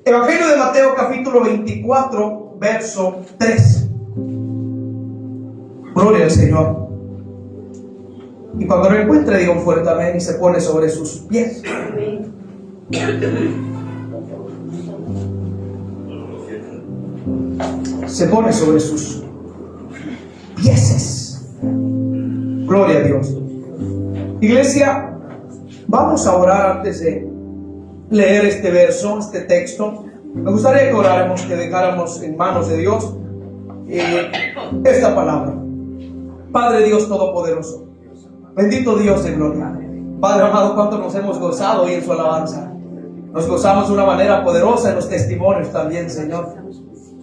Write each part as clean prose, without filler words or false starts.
Evangelio de Mateo capítulo 24, verso 3. Gloria al Señor. Y cuando lo encuentre, diga un fuerte amén y se pone sobre sus pies. Se pone sobre sus pies. Gloria a Dios. Iglesia, vamos a orar antes de leer este verso, este texto. Me gustaría que oráramos, que dejáramos en manos de Dios esta palabra. Padre Dios Todopoderoso, bendito Dios de gloria, Padre amado, cuánto nos hemos gozado hoy en su alabanza. Nos gozamos de una manera poderosa en los testimonios también, Señor.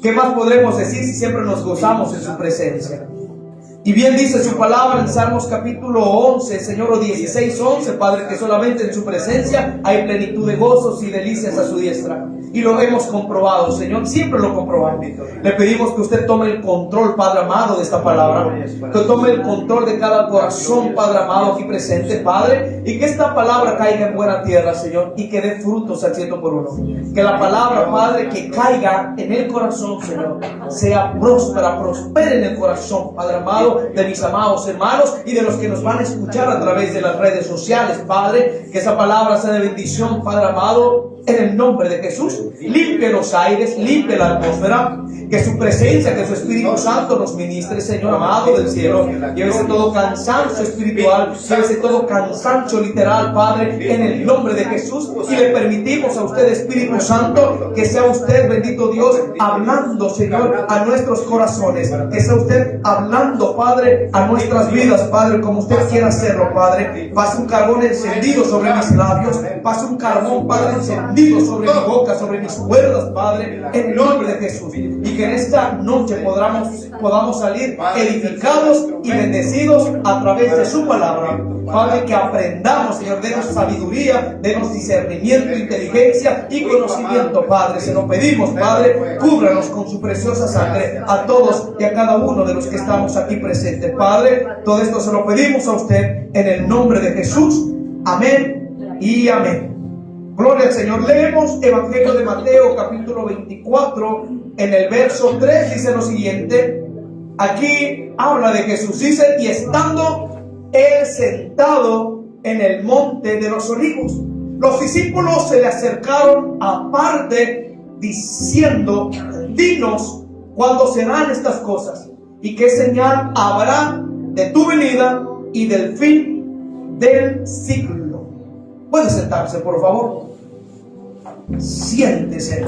¿Qué más podremos decir si siempre nos gozamos en su presencia? Y bien dice su palabra en Salmos capítulo 11, Señor, o 16, 11, Padre, que solamente en su presencia hay plenitud de gozos y delicias a su diestra. Y lo hemos comprobado, Señor, siempre lo comprobamos. Le pedimos que usted tome el control, Padre amado, de esta palabra, que tome el control de cada corazón, Padre amado, aquí presente, Padre, y que esta palabra caiga en buena tierra, Señor, y que dé frutos al 100%. Que la palabra, Padre, que caiga en el corazón, Señor, sea próspera, prospere en el corazón, Padre amado, de mis amados hermanos y de los que nos van a escuchar a través de las redes sociales, Padre. Que esa palabra sea de bendición, Padre amado, en el nombre de Jesús. Limpie los aires, limpie la atmósfera. Que su presencia, que su Espíritu Santo nos ministre, Señor amado del cielo. Llévese todo cansancio espiritual, llévese todo cansancio literal, Padre, en el nombre de Jesús. Y le permitimos a usted, Espíritu Santo, que sea usted, bendito Dios, hablando, Señor, a nuestros corazones. Que sea usted hablando, Padre, a nuestras vidas, Padre, como usted quiera hacerlo, Padre. Pase un carbón encendido sobre mis labios, pase un carbón, Padre, encendido sobre mi boca, sobre mis cuerdas, Padre, en el nombre de Jesús. Y que en esta noche podamos salir edificados y bendecidos a través de su palabra. Padre, que aprendamos, Señor, denos sabiduría, denos discernimiento, inteligencia y conocimiento, Padre. Se lo pedimos, Padre, cúbranos con su preciosa sangre a todos y a cada uno de los que estamos aquí presentes, Padre. Todo esto se lo pedimos a usted en el nombre de Jesús. Amén y amén. Gloria al Señor. Leemos Evangelio de Mateo capítulo 24 en el verso 3, dice lo siguiente. Aquí habla de Jesús, dice: y estando él sentado en el monte de los olivos, los discípulos se le acercaron aparte diciendo: dinos cuándo serán estas cosas y qué señal habrá de tu venida y del fin del siglo. Puede sentarse, por favor. Siéntese.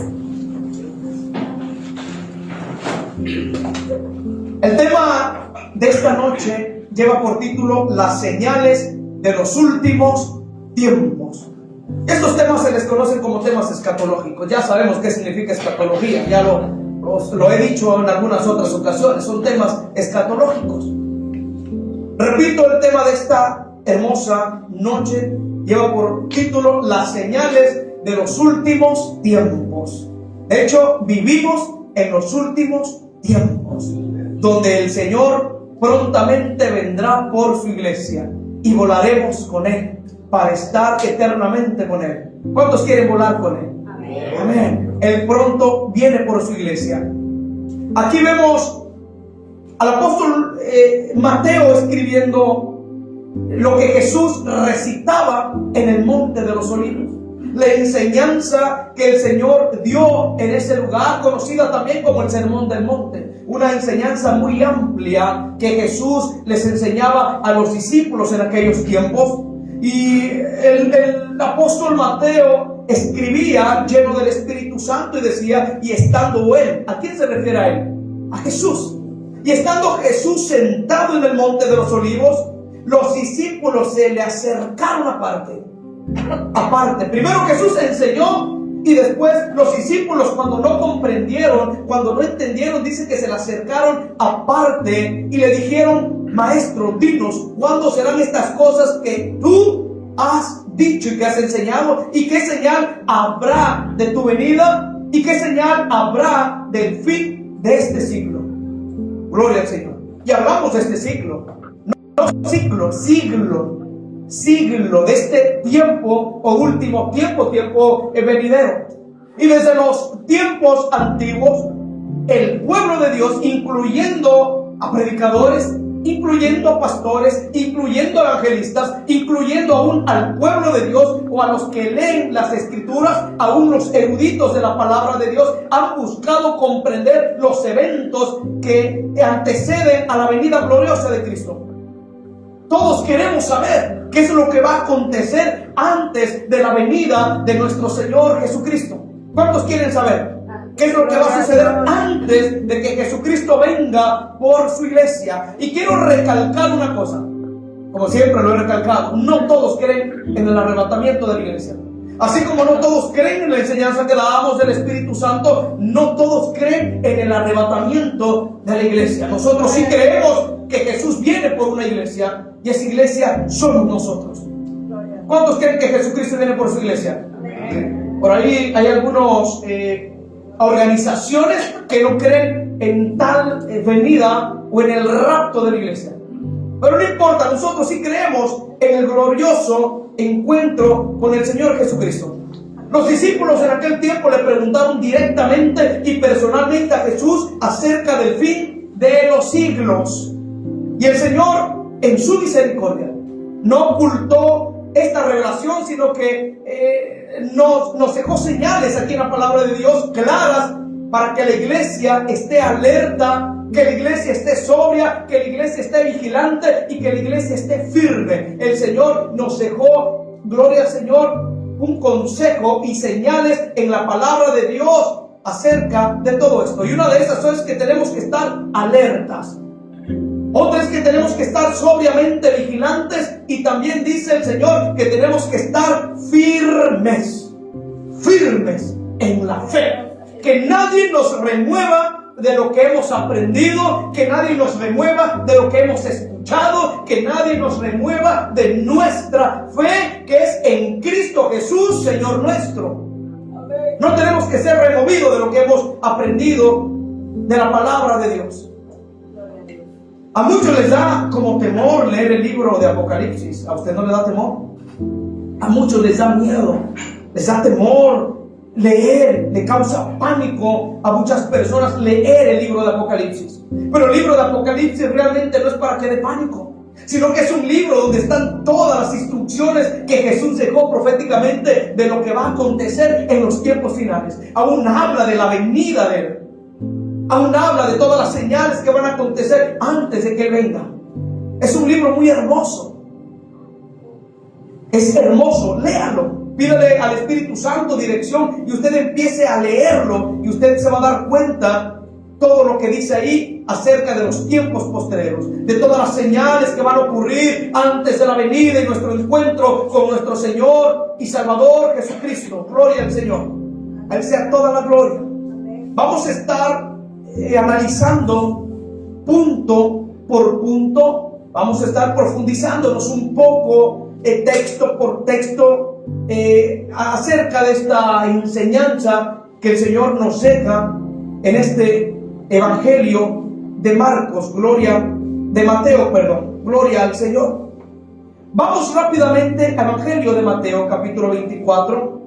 El tema de esta noche lleva por título Las señales de los últimos tiempos. Estos temas se les conocen como temas escatológicos. Ya sabemos qué significa escatología. Ya lo he dicho en algunas otras ocasiones. Son temas escatológicos. Repito, el tema de esta hermosa noche lleva por título Las señales de los últimos tiempos. De hecho, vivimos en los últimos tiempos, donde el Señor prontamente vendrá por su iglesia y volaremos con Él para estar eternamente con Él. ¿Cuántos quieren volar con Él? Amén. Amén. Él pronto viene por su iglesia. Aquí vemos al apóstol Mateo escribiendo lo que Jesús recitaba en el monte de los olivos. La enseñanza que el Señor dio en ese lugar, conocida también como el Sermón del Monte. Una enseñanza muy amplia que Jesús les enseñaba a los discípulos en aquellos tiempos. Y el apóstol Mateo escribía lleno del Espíritu Santo y decía: y estando él, ¿a quién se refiere a él? A Jesús. Y estando Jesús sentado en el monte de los olivos, los discípulos se le acercaron aparte. Primero Jesús enseñó y después los discípulos, cuando no comprendieron, cuando no entendieron, dice que se le acercaron aparte y le dijeron: Maestro, dinos cuándo serán estas cosas que tú has dicho y que has enseñado, y qué señal habrá de tu venida y qué señal habrá del fin de este siglo. Gloria al Señor. Y hablamos de este siglo, no siglo de este tiempo o último tiempo venidero. Y desde los tiempos antiguos, el pueblo de Dios, incluyendo a predicadores, incluyendo a pastores, incluyendo a evangelistas, incluyendo aún al pueblo de Dios o a los que leen las escrituras, aún los eruditos de la palabra de Dios, han buscado comprender los eventos que anteceden a la venida gloriosa de Cristo. Todos queremos saber qué es lo que va a acontecer antes de la venida de nuestro Señor Jesucristo. ¿Cuántos quieren saber qué es lo que va a suceder antes de que Jesucristo venga por su iglesia? Y quiero recalcar una cosa, como siempre lo he recalcado: no todos creen en el arrebatamiento de la iglesia. Así como no todos creen en la enseñanza que damos del Espíritu Santo, no todos creen en el arrebatamiento de la iglesia. Nosotros sí creemos que Jesús viene por una iglesia, y esa iglesia somos nosotros. ¿Cuántos creen que Jesucristo viene por su iglesia? Por ahí hay algunos organizaciones que no creen en tal venida o en el rapto de la iglesia. Pero no importa, nosotros sí creemos en el glorioso encuentro con el Señor Jesucristo. Los discípulos en aquel tiempo le preguntaron directamente y personalmente a Jesús acerca del fin de los siglos. Y el Señor, en su misericordia, no ocultó esta revelación, sino que nos dejó señales aquí en la palabra de Dios claras para que la iglesia esté alerta, que la iglesia esté sobria, que la iglesia esté vigilante y que la iglesia esté firme. El Señor nos dejó, gloria al Señor, un consejo y señales en la palabra de Dios acerca de todo esto. Y una de esas es que tenemos que estar alertas. Otra es que tenemos que estar sobriamente vigilantes, y también dice el Señor que tenemos que estar firmes en la fe. Que nadie nos remueva de lo que hemos aprendido, que nadie nos remueva de lo que hemos escuchado, que nadie nos remueva de nuestra fe, que es en Cristo Jesús, Señor nuestro. No tenemos que ser removidos de lo que hemos aprendido de la palabra de Dios. A muchos les da como temor leer el libro de Apocalipsis. ¿A usted no le da temor? A muchos les da miedo, les da temor leer, le causa pánico a muchas personas leer el libro de Apocalipsis. Pero el libro de Apocalipsis realmente no es para que dé pánico, sino que es un libro donde están todas las instrucciones que Jesús dejó proféticamente de lo que va a acontecer en los tiempos finales. Aún habla de la venida de Él. Aún habla de todas las señales que van a acontecer antes de que Él venga. Es un libro muy hermoso. Es hermoso, léalo. Pídale al Espíritu Santo dirección y usted empiece a leerlo, y usted se va a dar cuenta todo lo que dice ahí acerca de los tiempos posteriores, de todas las señales que van a ocurrir antes de la venida y nuestro encuentro con nuestro Señor y Salvador Jesucristo. Gloria al Señor. A Él sea toda la gloria. Vamos a estar analizando punto por punto. Vamos a estar profundizándonos un poco texto por texto acerca de esta enseñanza que el Señor nos deja en este Evangelio de Marcos, de Mateo, gloria al Señor. Vamos rápidamente al Evangelio de Mateo, capítulo 24.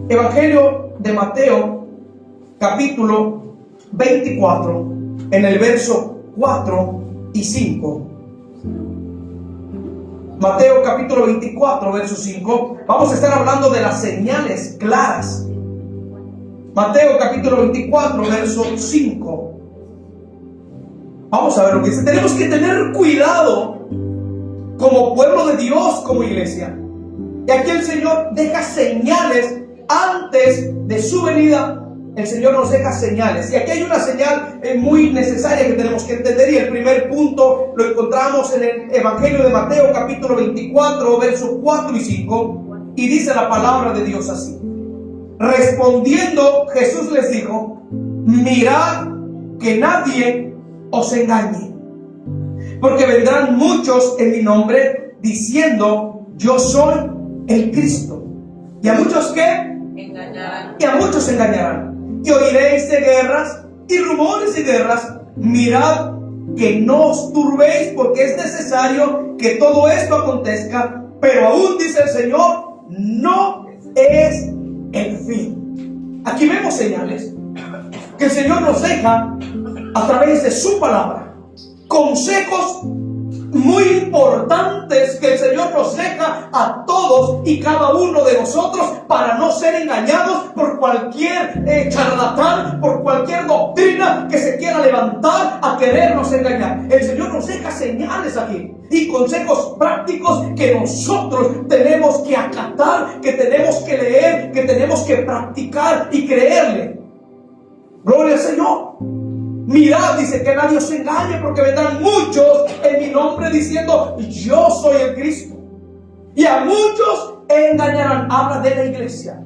Evangelio de Mateo, capítulo 24, en el verso 4 y 5. Mateo capítulo 24, verso 5. Vamos a estar hablando de las señales claras. Mateo capítulo 24, verso 5. Vamos a ver lo que dice. Tenemos que tener cuidado como pueblo de Dios, como iglesia. Y aquí el Señor deja señales antes de su venida. El Señor nos deja señales. Y aquí hay una señal muy necesaria que tenemos que entender. Y el primer punto lo encontramos en el Evangelio de Mateo, capítulo 24, versos 4 y 5. Y dice la palabra de Dios así. Respondiendo, Jesús les dijo: mirad que nadie os engañe. Porque vendrán muchos en mi nombre diciendo: yo soy el Cristo. Y a muchos ¿qué? Engañarán. Y a muchos engañarán. Y oiréis de guerras y rumores de guerras. Mirad que no os turbéis, porque es necesario que todo esto acontezca, pero aún, dice el Señor, no es el fin. aquí vemos señales que el Señor nos deja a través de su palabra. Consejos muy importantes que el Señor nos deja a todos y cada uno de nosotros para no ser engañados por cualquier charlatán, por cualquier doctrina que se quiera levantar a querernos engañar. El Señor nos deja señales aquí y consejos prácticos que nosotros tenemos que acatar, que tenemos que leer, que tenemos que practicar y creerle. Gloria al Señor. Mirad, dice, que nadie os engañe, porque vendrán muchos en mi nombre diciendo, yo soy el Cristo. Y a muchos engañarán. Habla de la iglesia.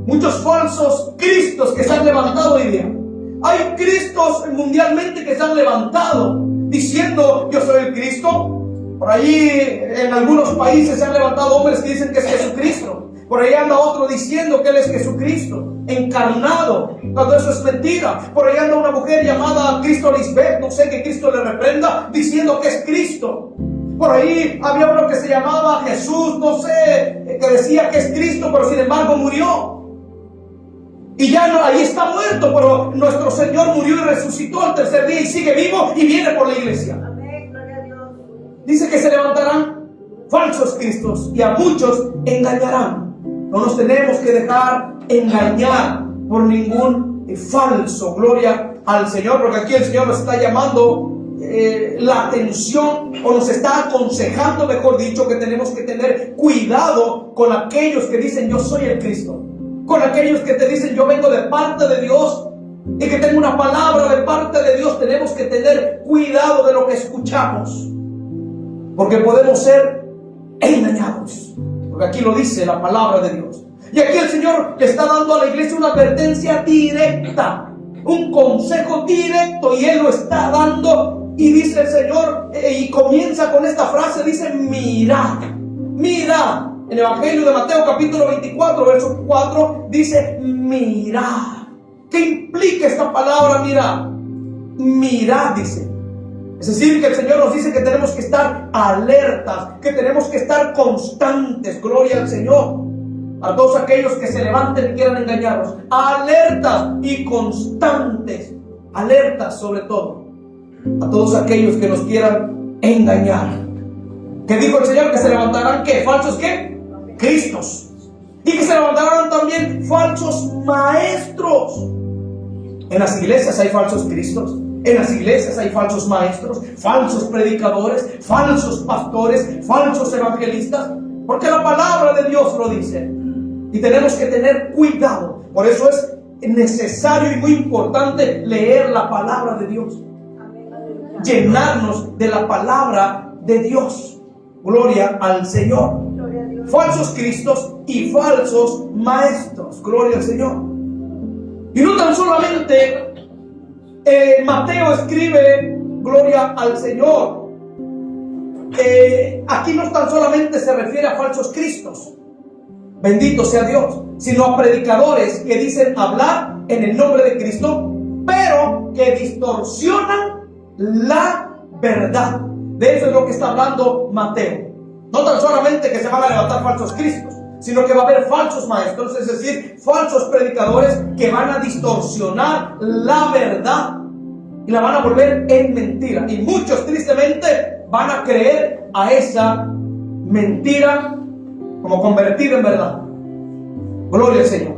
Muchos falsos cristos que se han levantado hoy día. Hay cristos mundialmente que se han levantado diciendo, yo soy el Cristo. Por ahí en algunos países se han levantado hombres que dicen que es Jesucristo. Por ahí anda otro diciendo que Él es Jesucristo encarnado, cuando eso es mentira. Por ahí anda una mujer llamada Cristo Lisbeth, no sé, que Cristo le reprenda, diciendo que es Cristo. Por ahí había uno que se llamaba Jesús, no sé, que decía que es Cristo, pero sin embargo murió. Y ya no, ahí está muerto, pero nuestro Señor murió y resucitó al tercer día y sigue vivo y viene por la iglesia. Amén, gloria a Dios. Dice que se levantarán falsos cristos y a muchos engañarán. No nos tenemos que dejar engañar por ningún falso. Gloria al Señor, porque aquí el Señor nos está llamando la atención, o nos está aconsejando, mejor dicho, que tenemos que tener cuidado con aquellos que dicen yo soy el Cristo, con aquellos que te dicen yo vengo de parte de Dios y que tengo una palabra de parte de Dios. Tenemos que tener cuidado de lo que escuchamos, porque podemos ser engañados, porque aquí lo dice la palabra de Dios. Y aquí el Señor le está dando a la iglesia una advertencia directa, un consejo directo, y Él lo está dando. Y dice el Señor, y comienza con esta frase, dice, mirad, mirad. En el Evangelio de Mateo capítulo 24, verso 4, dice, mirad. ¿Qué implica esta palabra mirad? Mirad, dice. Es decir, que el Señor nos dice que tenemos que estar alertas, que tenemos que estar constantes. Gloria al Señor. A todos aquellos que se levanten y quieran engañarnos, alertas y constantes. Alertas sobre todo a todos aquellos que nos quieran engañar. ¿Qué dijo el Señor? Que se levantarán, ¿qué? ¿Falsos qué? Cristos. Y que se levantarán también falsos maestros. En las iglesias hay falsos cristos. En las iglesias hay falsos maestros, falsos predicadores, falsos pastores, falsos evangelistas, porque la palabra de Dios lo dice. Y tenemos que tener cuidado. Por eso es necesario y muy importante leer la palabra de Dios. Llenarnos de la palabra de Dios. Gloria al Señor. Falsos cristos y falsos maestros. Gloria al Señor. Y no tan solamente Mateo escribe, gloria al Señor, aquí no tan solamente se refiere a falsos cristos, bendito sea Dios, sino a predicadores que dicen hablar en el nombre de Cristo, pero que distorsionan la verdad. De eso es lo que está hablando Mateo. No tan solamente que se van a levantar falsos cristos, sino que va a haber falsos maestros, es decir, falsos predicadores que van a distorsionar la verdad y la van a volver en mentira. Y muchos tristemente van a creer a esa mentira como convertida en verdad. Gloria al Señor.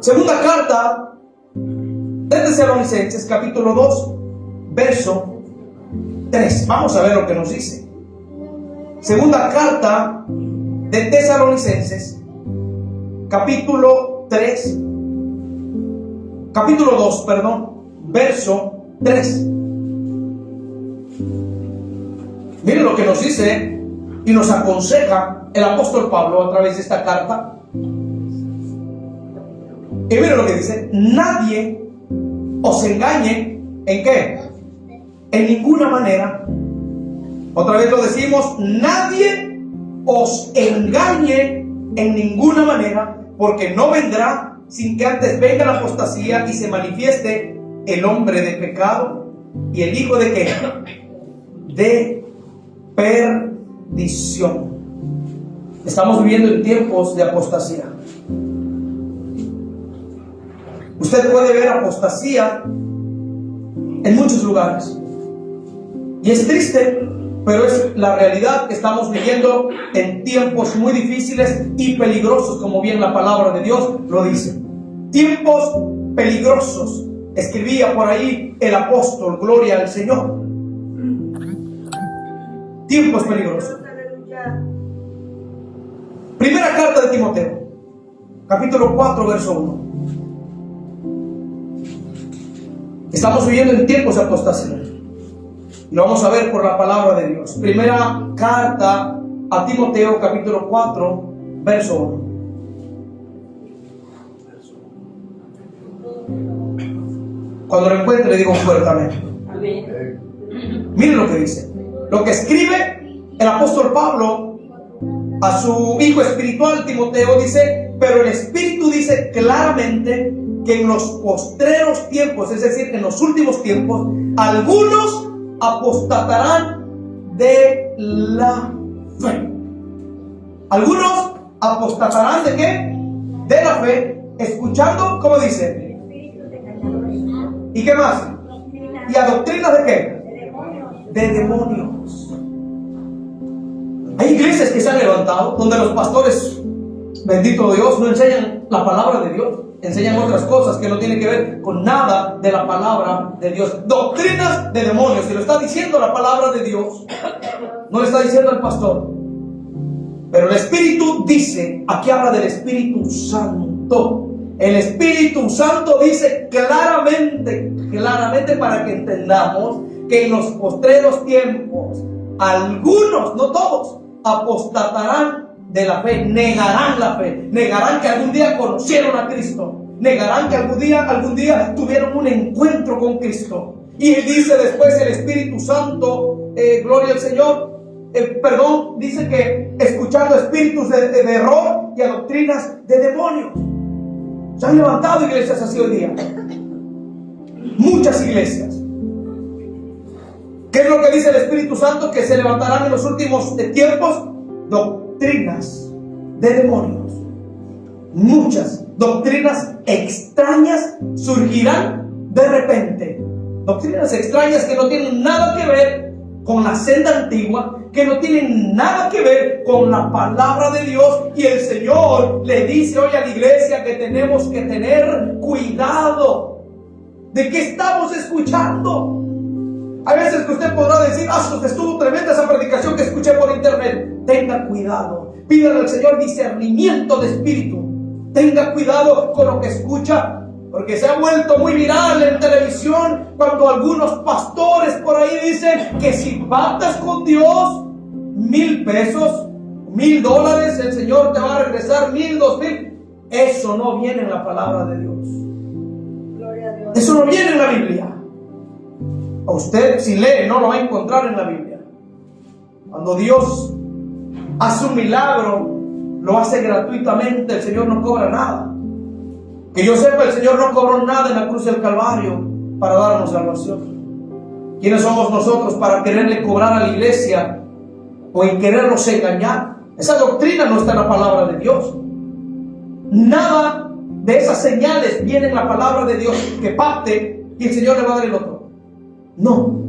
Segunda carta de Tesalonicenses, capítulo 2, verso 3. Vamos a ver lo que nos dice. Segunda carta de Tesalonicenses, capítulo 2, verso 3. Miren lo que nos dice y nos aconseja el apóstol Pablo a través de esta carta. Y miren lo que dice: nadie os engañe, ¿en qué? En ninguna manera. Otra vez lo decimos: nadie os engañe en ninguna manera, porque no vendrá sin que antes venga la apostasía y se manifieste el hombre de pecado y el hijo de ¿qué? De perdición. Estamos viviendo en tiempos de apostasía. Usted puede ver apostasía en muchos lugares. Y es triste, pero es la realidad que estamos viviendo en tiempos muy difíciles y peligrosos, como bien la palabra de Dios lo dice. Tiempos peligrosos. Escribía por ahí el apóstol, gloria al Señor. Tiempos peligrosos. Primera carta de Timoteo, capítulo 4, verso 1. Estamos viviendo en tiempos de apostasía. Y lo vamos a ver por la palabra de Dios. Primera carta a Timoteo, capítulo 4, verso 1. Cuando lo encuentre, le digo fuertemente. Amén. Miren lo que dice. Lo que escribe el apóstol Pablo a su hijo espiritual Timoteo, dice: pero el Espíritu dice claramente que en los postreros tiempos, es decir, en los últimos tiempos, algunos apostatarán de la fe. Algunos apostatarán ¿de qué? De la fe, escuchando, ¿cómo dice? ¿Y qué más? ¿Y a doctrinas de qué? De demonios. Hay iglesias que se han levantado donde los pastores, bendito Dios, no enseñan la palabra de Dios, enseñan otras cosas que no tienen que ver con nada de la palabra de Dios. Doctrinas de demonios. Y lo está diciendo la palabra de Dios, no le está diciendo el pastor. Pero el Espíritu dice, aquí habla del Espíritu Santo. El Espíritu Santo dice claramente para que entendamos que en los postreros tiempos algunos, no todos, apostatarán de la fe, negarán la fe, negarán que algún día conocieron a Cristo, negarán que algún día tuvieron un encuentro con Cristo. Y dice después el Espíritu Santo, gloria al Señor, dice que escuchando espíritus de error y a doctrinas de demonios. Se han levantado iglesias así hoy día. Muchas iglesias. ¿Qué es lo que dice el Espíritu Santo? Que se levantarán en los últimos tiempos doctrinas de demonios. Muchas doctrinas extrañas surgirán de repente. Doctrinas extrañas que no tienen nada que ver con la senda antigua, que no tienen nada que ver con la palabra de Dios. Y el Señor le dice hoy a la iglesia que tenemos que tener cuidado de qué estamos escuchando. Hay veces que usted podrá decir: estuvo tremenda esa predicación que escuché por internet. Tenga cuidado, pídale al Señor discernimiento de espíritu. Tenga cuidado con lo que escucha, porque se ha vuelto muy viral en televisión cuando algunos pastores por ahí dicen que si pactas con Dios, $1,000, $1,000, el Señor te va a regresar 1,000, 2,000. Eso no viene en la palabra de Dios. Gloria a Dios. Eso no viene en la Biblia. A usted, si lee, no lo va a encontrar en la Biblia. Cuando Dios hace un milagro, lo hace gratuitamente, el Señor no cobra nada. Que yo sepa, el Señor no cobró nada en la cruz del Calvario para darnos salvación. ¿Quiénes somos nosotros para quererle cobrar a la iglesia o en querernos engañar? Esa doctrina no está en la palabra de Dios. Nada de esas señales viene en la palabra de Dios, que pacte y el Señor le va a dar el otro. No,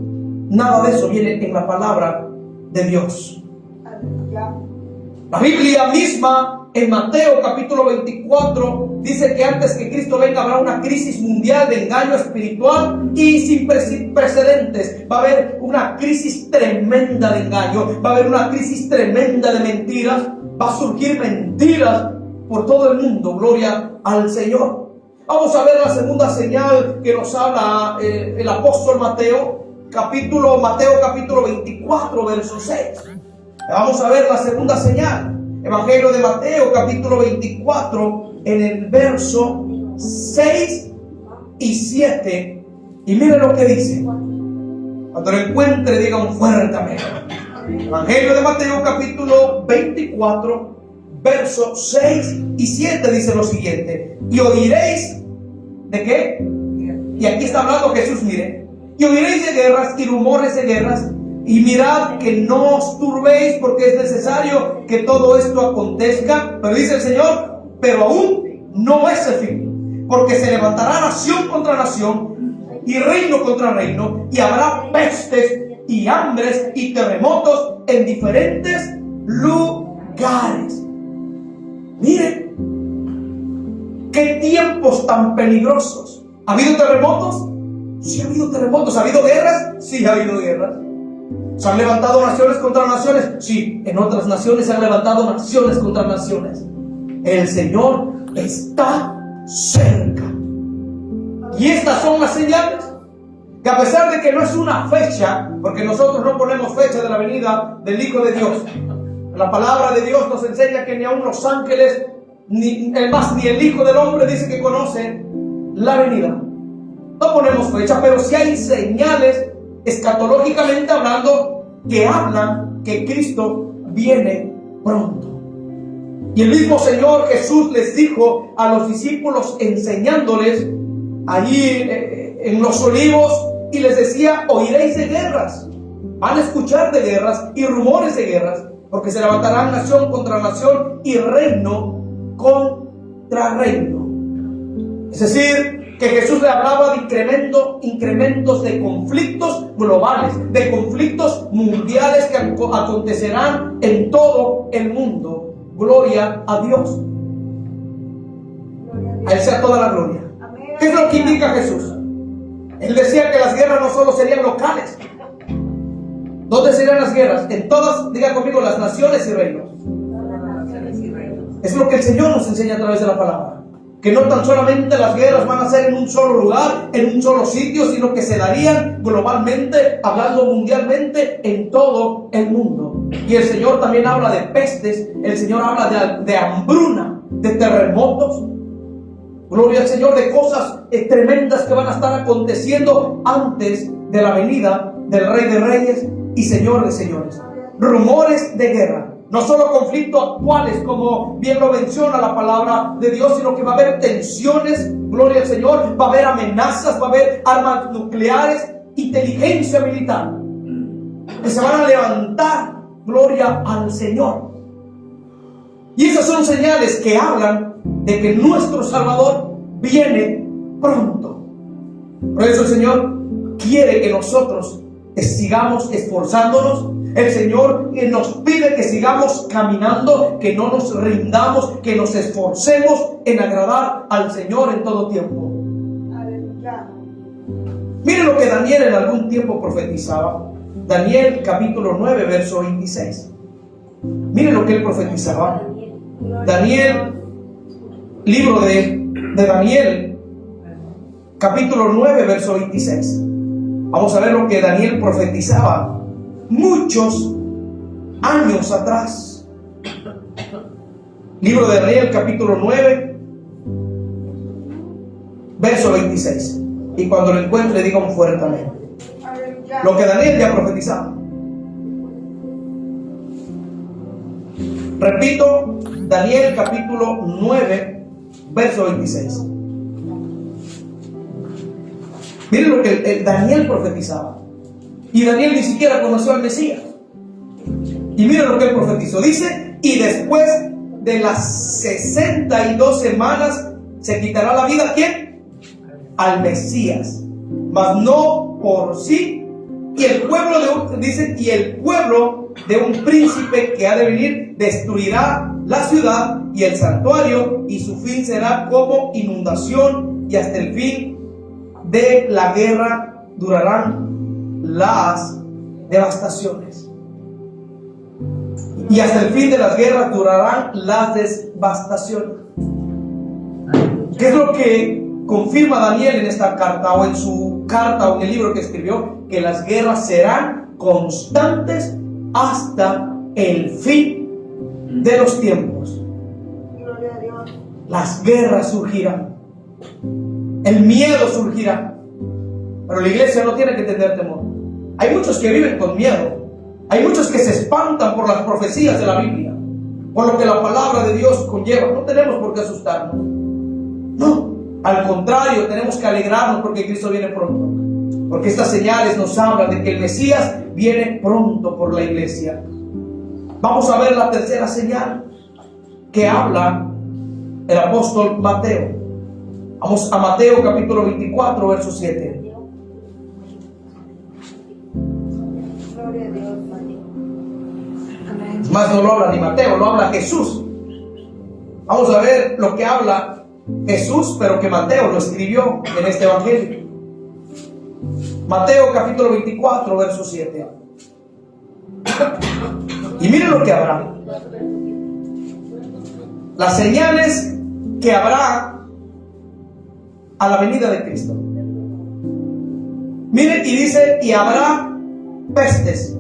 nada de eso viene en la palabra de Dios. La Biblia misma, en Mateo capítulo 24, dice que antes que Cristo venga habrá una crisis mundial de engaño espiritual y sin precedentes. Va a haber una crisis tremenda de engaño, va a haber una crisis tremenda de mentiras, va a surgir mentiras por todo el mundo. Gloria al Señor. Vamos a ver la segunda señal que nos habla el apóstol Mateo capítulo 24, verso 6. Vamos a ver la segunda señal. Evangelio de Mateo, capítulo 24, en el verso 6 y 7. Y mire lo que dice. Cuando lo encuentre, diga un fuerte amén. Evangelio de Mateo, capítulo 24, verso 6 y 7, dice lo siguiente: y oiréis, ¿de qué? Y aquí está hablando Jesús, mire. Y oiréis de guerras y rumores de guerras. Y mirad que no os turbéis, porque es necesario que todo esto acontezca. Pero dice el Señor, pero aún no es el fin. porque se levantará nación contra nación y reino contra reino, y habrá pestes y hambres y terremotos en diferentes lugares. Miren, qué tiempos tan peligrosos. ¿Ha habido terremotos? Sí, ha habido terremotos. ¿Ha habido guerras? Sí, ha habido guerras. ¿Se han levantado naciones contra naciones? Sí, en otras naciones se han levantado naciones contra naciones. El Señor está cerca. Y estas son las señales que, a pesar de que no es una fecha, porque nosotros no ponemos fecha de la venida del Hijo de Dios, la palabra de Dios nos enseña que ni aun los ángeles, ni el Hijo del Hombre dice que conoce la venida. No ponemos fecha, pero sí hay señales escatológicamente hablando que hablan que Cristo viene pronto. Y el mismo Señor Jesús les dijo a los discípulos, enseñándoles allí en los Olivos, y les decía: oiréis de guerras, van a escuchar de guerras y rumores de guerras, porque se levantarán nación contra nación y reino contra reino. Es decir, que Jesús le hablaba de incrementos de conflictos globales, de conflictos mundiales que acontecerán en todo el mundo. Gloria a Dios. A Él sea toda la gloria. ¿Qué es lo que indica Jesús? Él decía que las guerras no solo serían locales. ¿Dónde serían las guerras? En todas, diga conmigo, las naciones y reinos. Es lo que el Señor nos enseña a través de la palabra. Que no tan solamente las guerras van a ser en un solo lugar, en un solo sitio, sino que se darían globalmente, hablando mundialmente, en todo el mundo. Y el Señor también habla de pestes, el Señor habla de hambruna, de terremotos. Gloria al Señor, de cosas tremendas que van a estar aconteciendo antes de la venida del Rey de Reyes y Señor de Señores. Rumores de guerra. No solo conflictos actuales, como bien lo menciona la palabra de Dios, sino que va a haber tensiones, gloria al Señor, va a haber amenazas, va a haber armas nucleares, inteligencia militar, que se van a levantar, gloria al Señor. Y esas son señales que hablan de que nuestro Salvador viene pronto. Por eso el Señor quiere que nosotros sigamos esforzándonos. El Señor nos pide que sigamos caminando, que no nos rindamos, que nos esforcemos en agradar al Señor en todo tiempo. Aleluya. Mire lo que Daniel en algún tiempo profetizaba. Daniel capítulo 9, verso 26. Mire lo que él profetizaba. Daniel, libro de Daniel, capítulo 9, verso 26. Vamos a ver lo que Daniel profetizaba muchos años atrás. Libro de Daniel, capítulo 9, verso 26. Y cuando lo encuentre, diga un fuerte amén. Lo que Daniel ya profetizaba. Repito, Daniel, capítulo 9, verso 26. Miren lo que Daniel profetizaba. Y Daniel ni siquiera conoció al Mesías. Y miren lo que él profetizó. Dice: y después de las 62 semanas se quitará la vida, ¿quién? Al Mesías, mas no por sí. Y el pueblo y el pueblo de un príncipe que ha de venir destruirá la ciudad y el santuario, y su fin será como inundación, y hasta el fin de la guerra durarán las devastaciones. Y hasta el fin de las guerras durarán las devastaciones. ¿Qué es lo que confirma Daniel en esta carta, o en su carta, o en el libro que escribió? Que las guerras serán constantes hasta el fin de los tiempos. Las guerras surgirán, el miedo surgirá, pero la iglesia no tiene que tener temor. Hay muchos que viven con miedo, hay muchos que se espantan por las profecías de la Biblia, por lo que la palabra de Dios conlleva. No tenemos por qué asustarnos, no, al contrario, tenemos que alegrarnos porque Cristo viene pronto, porque estas señales nos hablan de que el Mesías viene pronto por la iglesia. Vamos a ver la tercera señal que habla el apóstol Mateo. Vamos a Mateo capítulo 24, verso 7. Gloria a Dios, Mateo. Amén. Más no lo habla ni Mateo, lo habla Jesús. Vamos a ver lo que habla Jesús, pero que Mateo lo escribió en este evangelio. Mateo capítulo 24, verso 7. Y miren lo que habrá. Las señales que habrá a la venida de Cristo. Miren, y dice, y habrá pestes,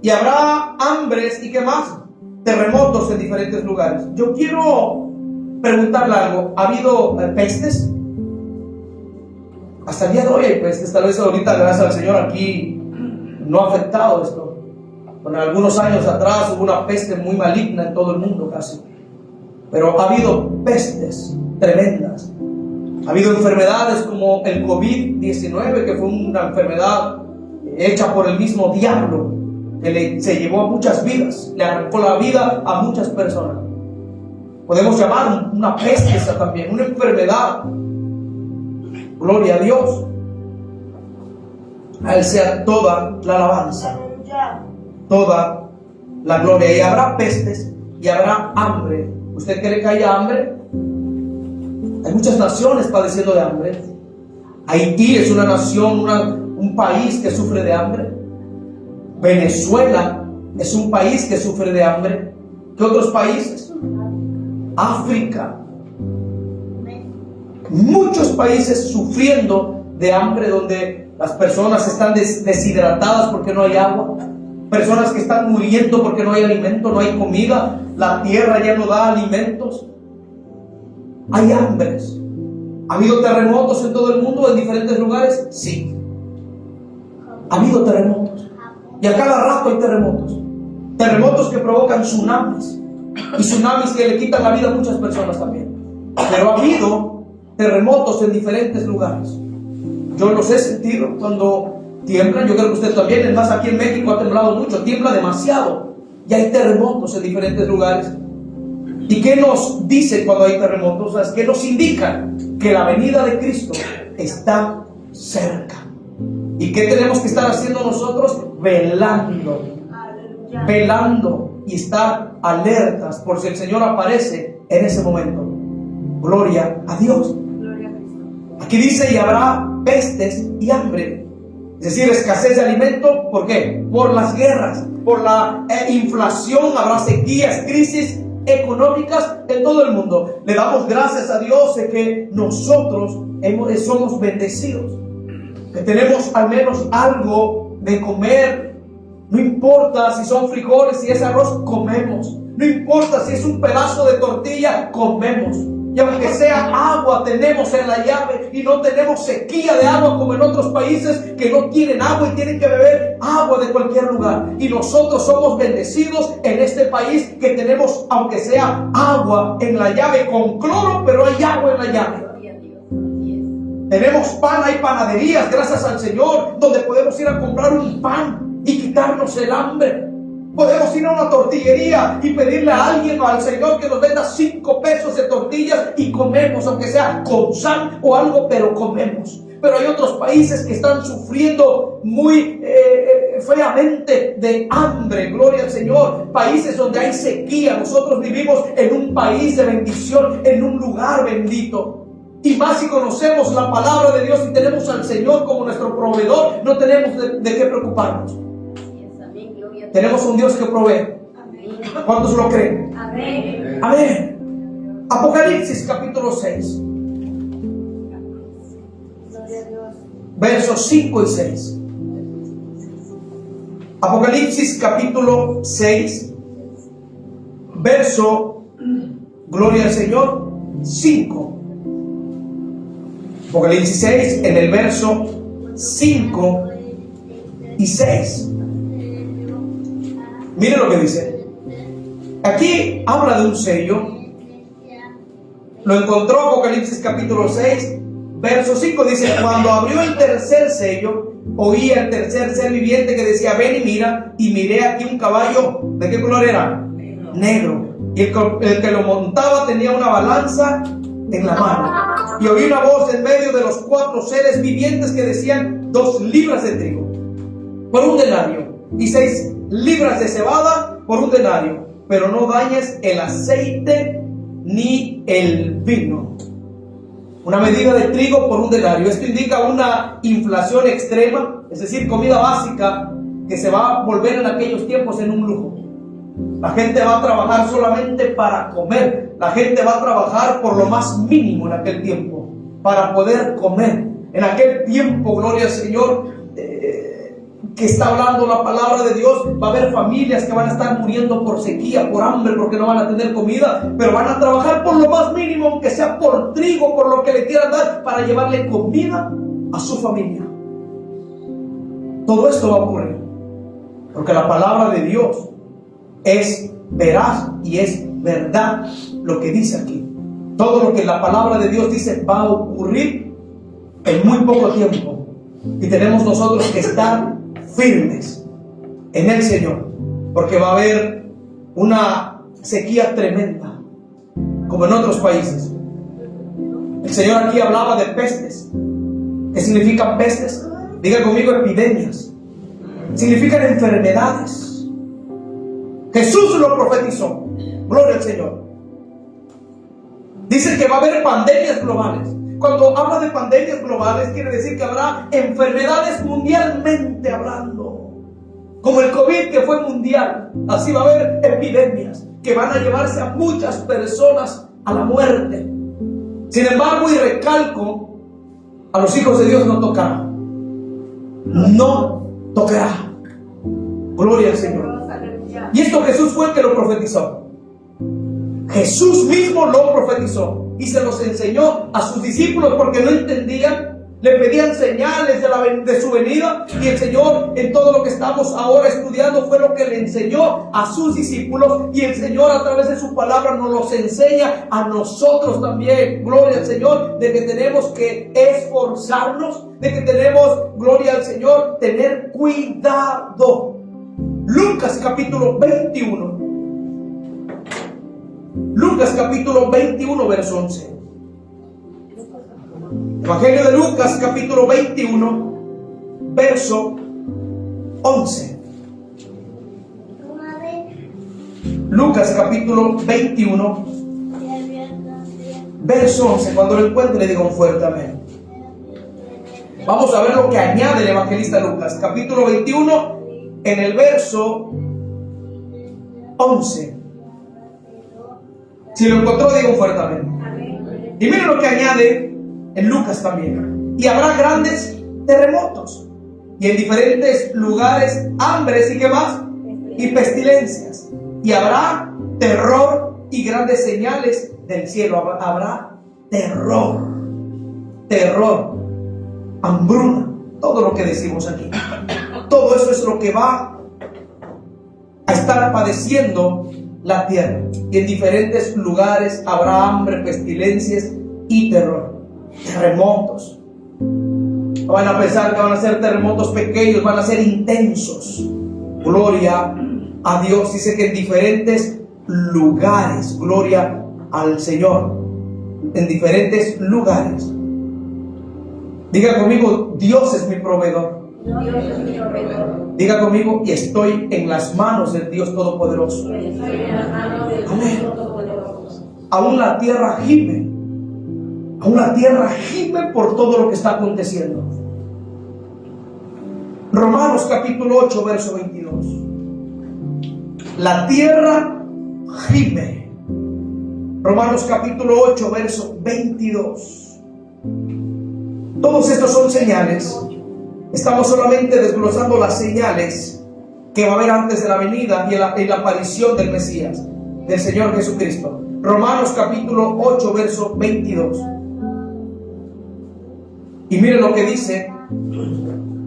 y habrá hambres, y qué más, terremotos en diferentes lugares. Yo quiero preguntarle algo. ¿Ha habido pestes? Hasta el día de hoy hay pestes. Tal vez ahorita, gracias al Señor, aquí no ha afectado esto. Bueno, algunos años atrás hubo una peste muy maligna en todo el mundo casi. Pero ha habido pestes tremendas. Ha habido enfermedades como el COVID-19, que fue una enfermedad hecha por el mismo diablo, que se llevó a muchas vidas, le arrancó la vida a muchas personas. Podemos llamar una peste esa también, una enfermedad. Gloria a Dios. A Él sea toda la alabanza, toda la gloria. Y habrá pestes y habrá hambre. ¿Usted cree que haya hambre? Hay muchas naciones padeciendo de hambre. Haití es una nación, un país que sufre de hambre. Venezuela es un país que sufre de hambre. ¿Qué otros países? África. Muchos países sufriendo de hambre, donde las personas están deshidratadas porque no hay agua. Personas que están muriendo porque no hay alimento, no hay comida. La tierra ya no da alimentos. Hay hambres. ¿Ha habido terremotos en todo el mundo, en diferentes lugares? Sí. Ha habido terremotos. Y a cada rato hay terremotos. Terremotos que provocan tsunamis. Y tsunamis que le quitan la vida a muchas personas también. Pero ha habido terremotos en diferentes lugares. Yo los he sentido cuando tiemblan. Yo creo que usted también. Es más, aquí en México ha temblado mucho. Tiembla demasiado. Y hay terremotos en diferentes lugares. ¿Y qué nos dice cuando hay terremotos? ¿Qué nos indica? Que la venida de Cristo está cerca. ¿Y qué tenemos que estar haciendo nosotros? Velando. Velando y estar alertas por si el Señor aparece en ese momento. Gloria a Dios. Aquí dice, y habrá pestes y hambre. Es decir, escasez de alimento. ¿Por qué? Por las guerras, por la inflación. Habrá sequías, crisis económicas en todo el mundo. Le damos gracias a Dios de que nosotros somos bendecidos, que tenemos al menos algo de comer. No importa si son frijoles, si es arroz, comemos. No importa si es un pedazo de tortilla, comemos. Y aunque sea agua, tenemos en la llave, y no tenemos sequía de agua como en otros países que no tienen agua y tienen que beber agua de cualquier lugar. Y nosotros somos bendecidos en este país que tenemos, aunque sea agua en la llave con cloro, pero hay agua en la llave. Tenemos pan, hay panaderías, gracias al Señor, donde podemos ir a comprar un pan y quitarnos el hambre. Podemos ir a una tortillería y pedirle a alguien o al Señor que nos venda 5 pesos de tortillas y comemos, aunque sea con sal o algo, pero comemos. Pero hay otros países que están sufriendo muy feamente de hambre, gloria al Señor. Países donde hay sequía. Nosotros vivimos en un país de bendición, en un lugar bendito. Y más si conocemos la palabra de Dios y tenemos al Señor como nuestro proveedor, no tenemos de qué preocuparnos. Tenemos un Dios que provee. ¿Cuántos lo creen? Amén. Amén. Apocalipsis capítulo 6. Versos 5 y 6. Apocalipsis capítulo 6. Verso, gloria al Señor, 5. Apocalipsis 6 en el verso 5 y 6. Miren lo que dice. Aquí habla de un sello. Lo encontró Apocalipsis capítulo 6, verso 5. Dice, cuando abrió el tercer sello, oí el tercer ser viviente que decía, ven y mira. Y miré aquí un caballo. ¿De qué color era? Negro. Y el que lo montaba tenía una balanza en la mano. Y oí una voz en medio de los 4 seres vivientes que decían: 2 libras de trigo por 1 denario y 6 libras de cebada por 1 denario, pero no dañes el aceite ni el vino. Una medida de trigo por 1 denario. Esto indica una inflación extrema, es decir, comida básica que se va a volver en aquellos tiempos en un lujo. La gente va a trabajar solamente para comer. La gente va a trabajar por lo más mínimo en aquel tiempo para poder comer. En aquel tiempo, gloria al Señor, que está hablando la palabra de Dios, va a haber familias que van a estar muriendo por sequía, por hambre, porque no van a tener comida, pero van a trabajar por lo más mínimo, aunque sea por trigo, por lo que le quieran dar, para llevarle comida a su familia. Todo esto va a ocurrir porque la palabra de Dios es veraz y es verdad lo que dice aquí. Todo lo que la palabra de Dios dice va a ocurrir en muy poco tiempo, y tenemos nosotros que estar firmes en el Señor, porque va a haber una sequía tremenda como en otros países. El Señor aquí hablaba de pestes. ¿Qué significan pestes? Diga conmigo: epidemias. Significan enfermedades. Jesús lo profetizó. Gloria al Señor. Dice que va a haber pandemias globales. Cuando habla de pandemias globales, quiere decir que habrá enfermedades mundialmente hablando. Como el COVID, que fue mundial, así va a haber epidemias que van a llevarse a muchas personas a la muerte. Sin embargo, y recalco, a los hijos de Dios no tocará. No tocará. Gloria al Señor. Y esto Jesús fue el que lo profetizó. Jesús mismo lo profetizó y se los enseñó a sus discípulos porque no entendían. Le pedían señales de su venida, y el Señor, en todo lo que estamos ahora estudiando, fue lo que le enseñó a sus discípulos, y el Señor a través de su palabra nos los enseña a nosotros también. Gloria al Señor, de que tenemos que esforzarnos, de que tenemos, gloria al Señor, tener cuidado. Lucas capítulo 21. Lucas capítulo 21, verso 11. Evangelio de Lucas capítulo 21, verso 11. Lucas capítulo 21, verso 11. Cuando lo encuentre, le digo un fuerte amén. Vamos a ver lo que añade el evangelista Lucas, capítulo 21, en el verso 11. Si lo encontró, digo un fuerte amén. Y miren lo que añade en Lucas también. Y habrá grandes terremotos, y en diferentes lugares hambres y qué más, y pestilencias, y habrá terror y grandes señales del cielo. Habrá terror, hambruna, todo lo que decimos aquí. Todo eso es lo que va a estar padeciendo la tierra, y en diferentes lugares habrá hambre, pestilencias y terror. Terremotos. No van a pensar que van a ser terremotos pequeños, van a ser intensos. Gloria a Dios. Dice que en diferentes lugares, gloria al Señor, en diferentes lugares. Diga conmigo: Dios es mi proveedor. Dios es mi proveedor. Diga conmigo: y estoy en las manos del Dios Todopoderoso. Estoy en las manos del Amén. Dios Todopoderoso. Aún la tierra gime. Aún la tierra gime por todo lo que está aconteciendo. Romanos capítulo 8, verso 22. La tierra gime. Romanos capítulo 8, verso 22. Todos estos son señales. Estamos solamente desglosando las señales que va a haber antes de la venida y la aparición del Mesías, del Señor Jesucristo. Romanos capítulo 8, verso 22. Y miren lo que dice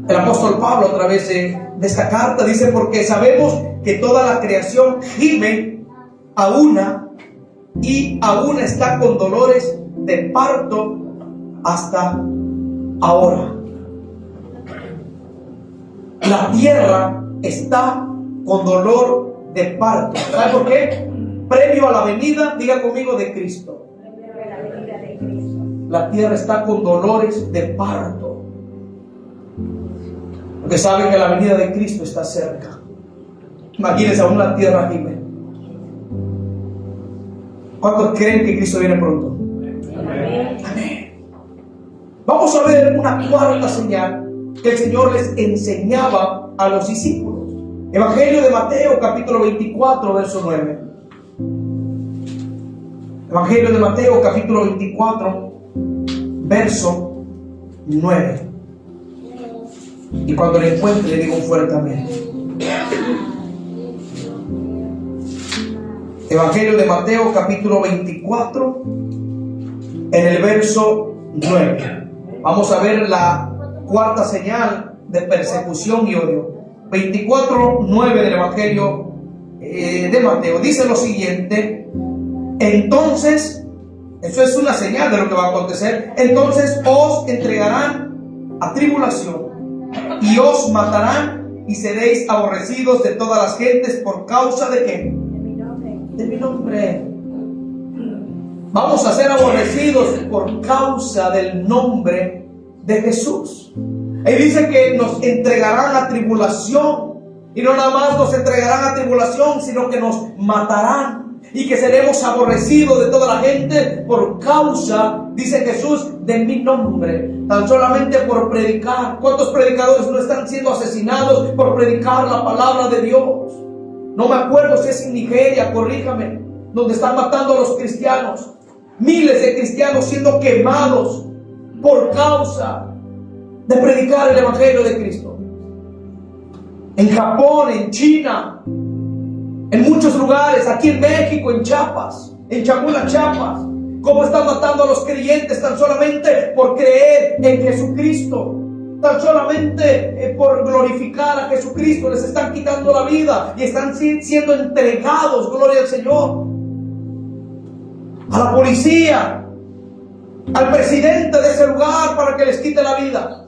el apóstol Pablo a través de esta carta. Dice: porque sabemos que toda la creación gime a una, y aún está con dolores de parto hasta ahora. La tierra está con dolor de parto. ¿Sabe por qué? Previo a la venida, diga conmigo, de Cristo. la tierra está con dolores de parto, porque sabe que la venida de Cristo está cerca. Imagínense, aún la tierra gime. ¿Cuántos creen que Cristo viene pronto? Amén. Amén. Vamos a ver una cuarta señal que el Señor les enseñaba a los discípulos. Evangelio de Mateo, capítulo 24, verso 9. Evangelio de Mateo, capítulo 24, verso 9. Y cuando le encuentre, le digo un fuerte amén. Evangelio de Mateo, capítulo 24, en el verso 9. Vamos a ver la cuarta señal de persecución y odio. 24, 9 del Evangelio de Mateo. Dice lo siguiente: entonces, eso es una señal de lo que va a acontecer. Entonces os entregarán a tribulación y os matarán y seréis aborrecidos de todas las gentes por causa de ¿qué? De mi nombre. Vamos a ser aborrecidos por causa del nombre de Jesús. Y dice que nos entregarán a tribulación. Y no nada más nos entregarán a tribulación, sino que nos matarán. Y que seremos aborrecidos de toda la gente por causa, dice Jesús, de mi nombre. Tan solamente por predicar. ¿Cuántos predicadores no están siendo asesinados por predicar la palabra de Dios? No me acuerdo si es en Nigeria, corríjame, donde están matando a los cristianos. Miles de cristianos siendo quemados por causa de predicar el Evangelio de Cristo. En Japón, en China, en muchos lugares, aquí en México, en Chiapas, en Chamula, Chiapas, cómo están matando a los creyentes tan solamente por creer en Jesucristo, tan solamente por glorificar a Jesucristo. Les están quitando la vida y están siendo entregados, gloria al Señor, a la policía, al presidente de ese lugar para que les quite la vida.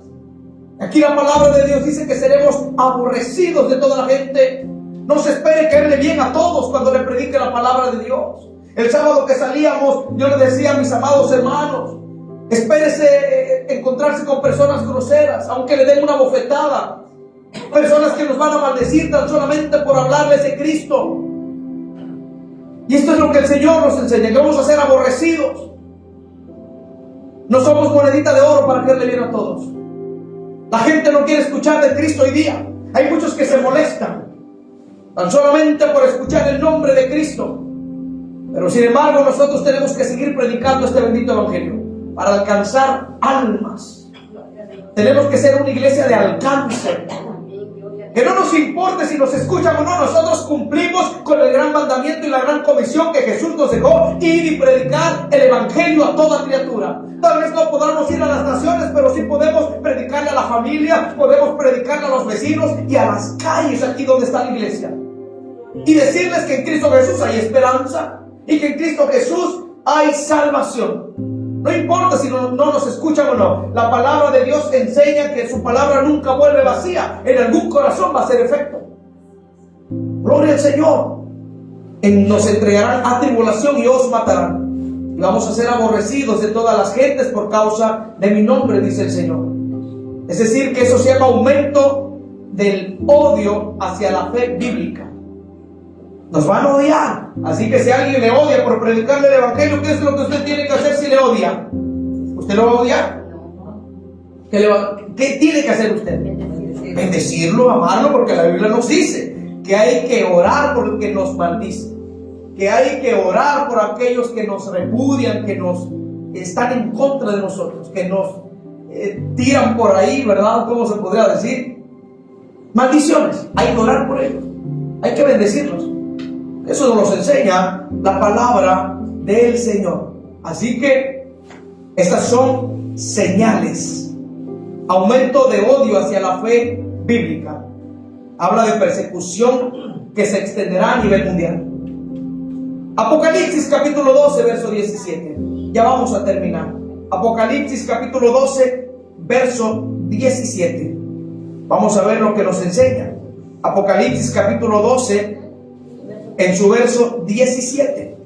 Aquí la palabra de Dios dice que seremos aborrecidos de toda la gente. No se espere caerle bien a todos cuando le predique la palabra de Dios. El sábado que salíamos, yo le decía a mis amados hermanos, espérese encontrarse con personas groseras, aunque le den una bofetada. Personas que nos van a maldecir tan solamente por hablarles de Cristo. Y esto es lo que el Señor nos enseña, que vamos a ser aborrecidos. No somos monedita de oro para caerle bien a todos. La gente no quiere escuchar de Cristo hoy día. Hay muchos que se molestan tan solamente por escuchar el nombre de Cristo. Pero sin embargo nosotros tenemos que seguir predicando este bendito evangelio para alcanzar almas. Tenemos que ser una iglesia de alcance. Que no nos importe si nos escuchan o no, nosotros cumplimos con el gran mandamiento y la gran comisión que Jesús nos dejó: ir y predicar el evangelio a toda criatura. Tal vez no podamos ir a las naciones, pero sí podemos predicarle a la familia, podemos predicarle a los vecinos y a las calles aquí donde está la iglesia. Y decirles que en Cristo Jesús hay esperanza y que en Cristo Jesús hay salvación. No importa si no nos escuchan o no. La palabra de Dios enseña que su palabra nunca vuelve vacía. En algún corazón va a hacer efecto. Gloria al Señor. Nos entregarán a tribulación y os matarán. Y vamos a ser aborrecidos de todas las gentes por causa de mi nombre, dice el Señor. Es decir, que eso se llama aumento del odio hacia la fe bíblica. Nos van a odiar. Así que si alguien le odia por predicarle el evangelio, ¿qué es lo que usted tiene que hacer si le odia? ¿Usted lo va a odiar? ¿Qué tiene que hacer usted? Bendecirlo, amarlo, porque la Biblia nos dice que hay que orar por el que nos maldice, que hay que orar por aquellos que nos repudian, que nos están en contra de nosotros, que nos tiran por ahí, ¿verdad? ¿Cómo se podría decir? Maldiciones. Hay que orar por ellos, hay que bendecirlos. Eso nos enseña la palabra del Señor. Así que estas son señales. Aumento de odio hacia la fe bíblica. Habla de persecución que se extenderá a nivel mundial. Apocalipsis capítulo 12, verso 17. Ya vamos a terminar. Apocalipsis capítulo 12, verso 17. Vamos a ver lo que nos enseña. Apocalipsis capítulo 12, en su verso 17.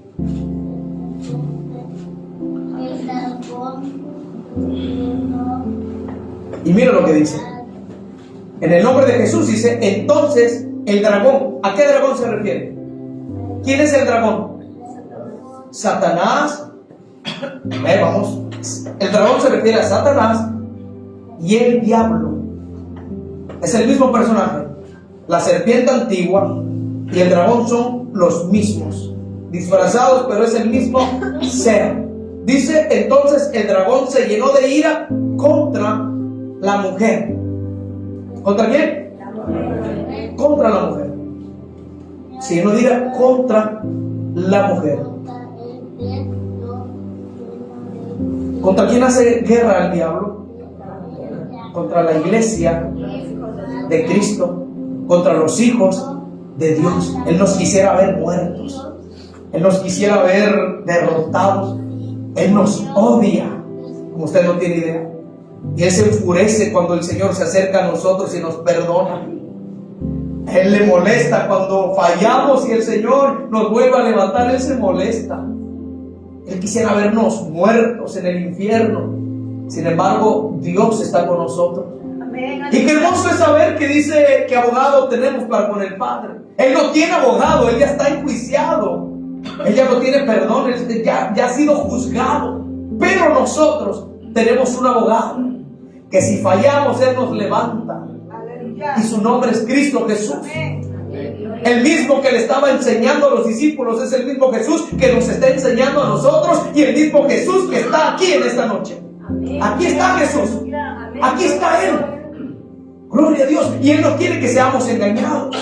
Y mira lo que dice. En el nombre de Jesús dice, entonces el dragón, ¿a qué dragón se refiere? ¿Quién es el dragón? Satanás. Vamos. El dragón se refiere a Satanás y el diablo. Es el mismo personaje. La serpiente antigua y el dragón son los mismos, disfrazados, pero es el mismo ser. Dice, entonces el dragón se llenó de ira contra la mujer. ¿Contra quién? Contra la mujer. Se llenó de ira contra la mujer. ¿Contra quién hace guerra el diablo? Contra la iglesia de Cristo, contra los hijos de Dios. Él nos quisiera ver muertos, Él nos quisiera ver derrotados. Él nos odia, como usted no tiene idea. Y Él se enfurece cuando el Señor se acerca a nosotros y nos perdona. Él le molesta cuando fallamos y el Señor nos vuelve a levantar. Él se molesta. Él quisiera vernos muertos en el infierno. Sin embargo, Dios está con nosotros. Y qué hermoso es saber que dice que abogado tenemos para con el Padre. Él no tiene abogado, Él ya está enjuiciado. Él ya no tiene perdón, Él ya ha sido juzgado. Pero nosotros tenemos un abogado que si fallamos, Él nos levanta. Y su nombre es Cristo Jesús. El mismo que le estaba enseñando a los discípulos es el mismo Jesús que nos está enseñando a nosotros, y el mismo Jesús que está aquí en esta noche. Aquí está Jesús. Aquí está Él. Gloria a Dios. Y Él no quiere que seamos engañados.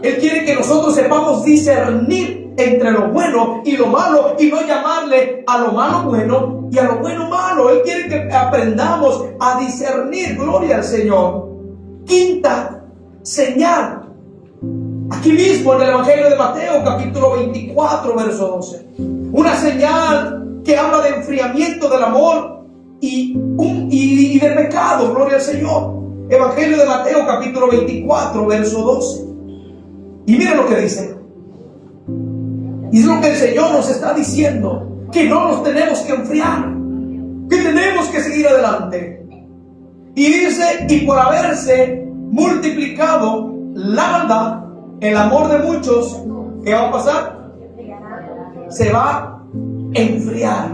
Él quiere que nosotros sepamos discernir entre lo bueno y lo malo, y no llamarle a lo malo bueno y a lo bueno malo. Él quiere que aprendamos a discernir. Gloria al Señor. Quinta señal. Aquí mismo en el Evangelio de Mateo, capítulo 24, verso 12. Una señal que habla de enfriamiento del amor y de pecado. Gloria al Señor. Evangelio de Mateo, capítulo 24, verso 12. Y miren lo que dice. Y es lo que el Señor nos está diciendo: que no nos tenemos que enfriar, que tenemos que seguir adelante. Y dice, y por haberse multiplicado la maldad, el amor de muchos, ¿qué va a pasar? Se va a enfriar.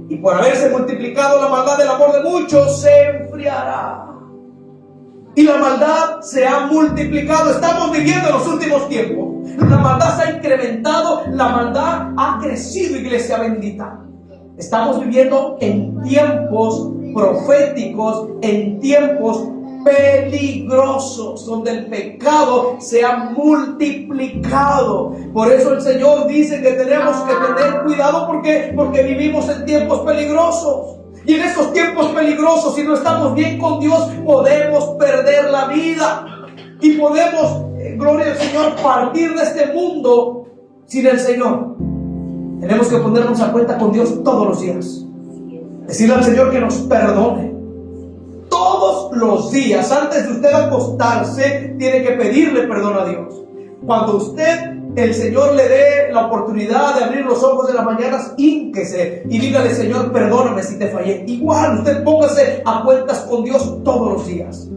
Y por haberse multiplicado la maldad, el amor de muchos se enfriará. Y la maldad se ha multiplicado. Estamos viviendo en los últimos tiempos. La maldad se ha incrementado, la maldad ha crecido, iglesia bendita. Estamos viviendo en tiempos proféticos, en tiempos peligrosos, donde el pecado se ha multiplicado. Por eso el Señor dice que tenemos que tener cuidado, porque vivimos en tiempos peligrosos. Y en estos tiempos peligrosos, si no estamos bien con Dios, podemos perder la vida. Y podemos, gloria al Señor, partir de este mundo sin el Señor. Tenemos que ponernos a cuenta con Dios todos los días. Decirle al Señor que nos perdone. Todos los días, antes de usted acostarse, tiene que pedirle perdón a Dios. Cuando el Señor le dé la oportunidad de abrir los ojos de las mañanas, hínquese y dígale: Señor, perdóname si te fallé. Igual, usted póngase a cuentas con Dios todos los días.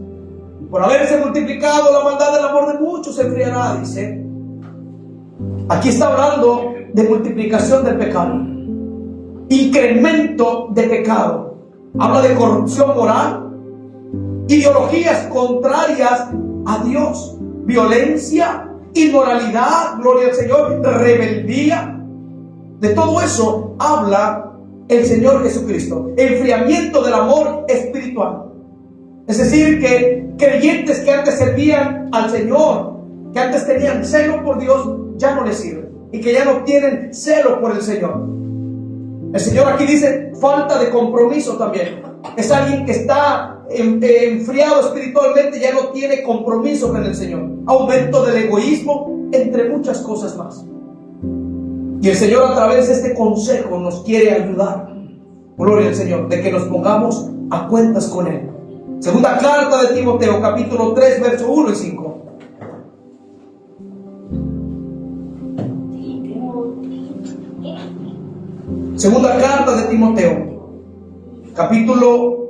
Por haberse multiplicado la maldad, el amor de muchos se enfriará, dice. Aquí está hablando de multiplicación del pecado, incremento de pecado. Habla de corrupción moral, ideologías contrarias a Dios, violencia, inmoralidad, gloria al Señor, rebeldía. De todo eso habla el Señor Jesucristo. Enfriamiento del amor espiritual. Es decir, que creyentes que antes servían al Señor, que antes tenían celo por Dios, ya no les sirven, y que ya no tienen celo por el Señor. El Señor aquí dice falta de compromiso también. Es alguien que está enfriado espiritualmente, ya no tiene compromiso con el Señor. Aumento del egoísmo, entre muchas cosas más. Y el Señor, a través de este consejo, nos quiere ayudar. Gloria al Señor, de que nos pongamos a cuentas con Él. Segunda carta de Timoteo, capítulo 3, verso 1 y 5. Segunda carta de Timoteo, capítulo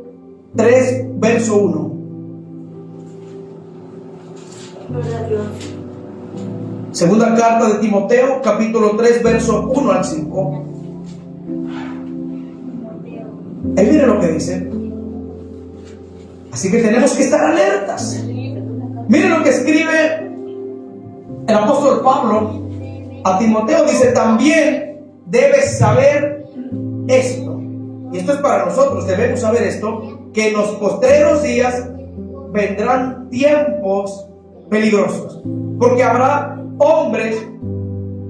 3, verso 1. Gloria a Dios. Segunda carta de Timoteo, capítulo 3, verso 1 al 5. Él mire lo que dice. Así que tenemos que estar alertas. Mire lo que escribe el apóstol Pablo a Timoteo. Dice: también debes saber esto. Y esto es para nosotros, debemos saber esto, que en los postreros días vendrán tiempos peligrosos, porque habrá hombres